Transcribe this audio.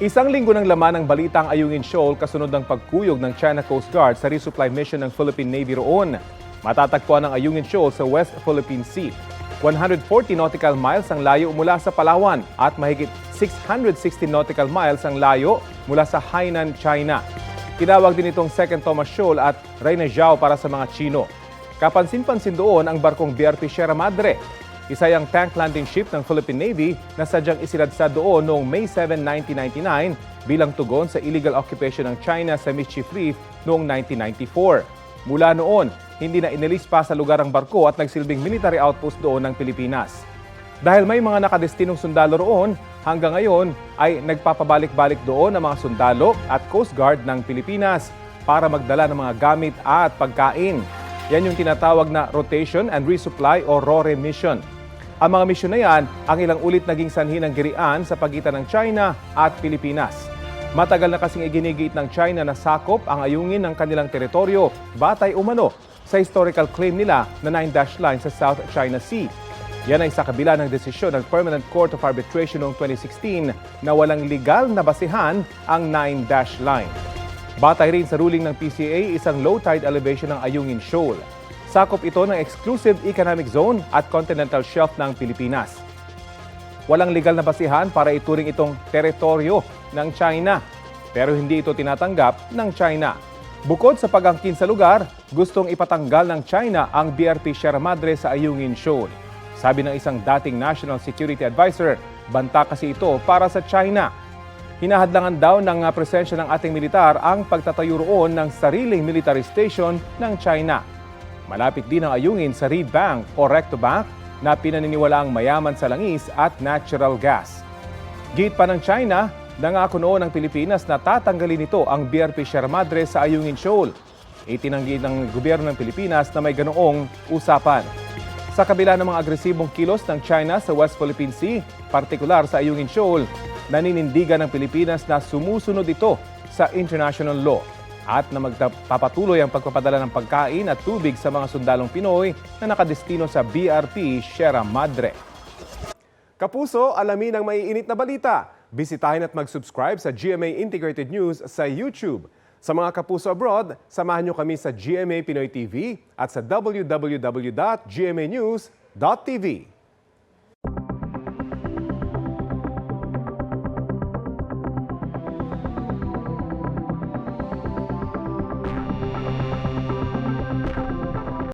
Isang linggo ng laman ng balita ang Ayungin Shoal kasunod ng pagkuyog ng China Coast Guard sa resupply mission ng Philippine Navy roon. Matatagpuan ang Ayungin Shoal sa West Philippine Sea. 140 nautical miles ang layo mula sa Palawan at mahigit 660 nautical miles ang layo mula sa Hainan, China. Tinawag din itong Second Thomas Shoal at Reina Zhao para sa mga Chino. Kapansin-pansin doon ang barkong BRP Sierra Madre. Isa yung tank landing ship ng Philippine Navy na sadyang isiladsad doon noong May 7, 1999 bilang tugon sa illegal occupation ng China sa Mischief Reef noong 1994. Mula noon, hindi na inalis pa sa lugar ang barko at nagsilbing military outpost doon ng Pilipinas. Dahil may mga nakadestinong sundalo roon, hanggang ngayon ay nagpapabalik-balik doon ang mga sundalo at Coast Guard ng Pilipinas para magdala ng mga gamit at pagkain. Yan yung tinatawag na Rotation and Resupply o RORE mission. Ang mga misyon na yan ang ilang ulit naging sanhi ng girian sa pagitan ng China at Pilipinas. Matagal na kasing iginigiit ng China na sakop ang ayungin ng kanilang teritoryo batay umano sa historical claim nila na 9-dash line sa South China Sea. Yan ay sa kabila ng desisyon ng Permanent Court of Arbitration noong 2016 na walang legal na basihan ang 9-dash line. Batay rin sa ruling ng PCA, isang low tide elevation ng Ayungin Shoal. Sakop ito ng exclusive economic zone at continental shelf ng Pilipinas. Walang legal na basihan para ituring itong teritoryo ng China, pero hindi ito tinatanggap ng China. Bukod sa pag-angkin sa lugar, gustong ipatanggal ng China ang BRP Sierra Madre sa Ayungin Shoal. Sabi ng isang dating National Security Advisor, banta kasi ito para sa China. Hinahadlangan daw ng presensya ng ating militar ang pagtatayo roon ng sariling military station ng China. Malapit din ang ayungin sa Reed Bank o Recto Bank na pinaniniwalaang mayaman sa langis at natural gas. Git pa ng China, nangako noon ng Pilipinas na tatanggalin nito ang BRP Sierra Madre sa Ayungin Shoal. Itinanggi ng gobyerno ng Pilipinas na may ganoong usapan. Sa kabila ng mga agresibong kilos ng China sa West Philippine Sea, partikular sa Ayungin Shoal, naninindigan ng Pilipinas na sumusunod ito sa international law at na magpapatuloy ang pagpapadala ng pagkain at tubig sa mga sundalong Pinoy na nakadestino sa BRP Sierra Madre. Kapuso, alamin ang maiinit na balita. Bisitahin at mag-subscribe sa GMA Integrated News sa YouTube. Sa mga kapuso abroad, samahan niyo kami sa GMA Pinoy TV at sa www.gmanews.tv.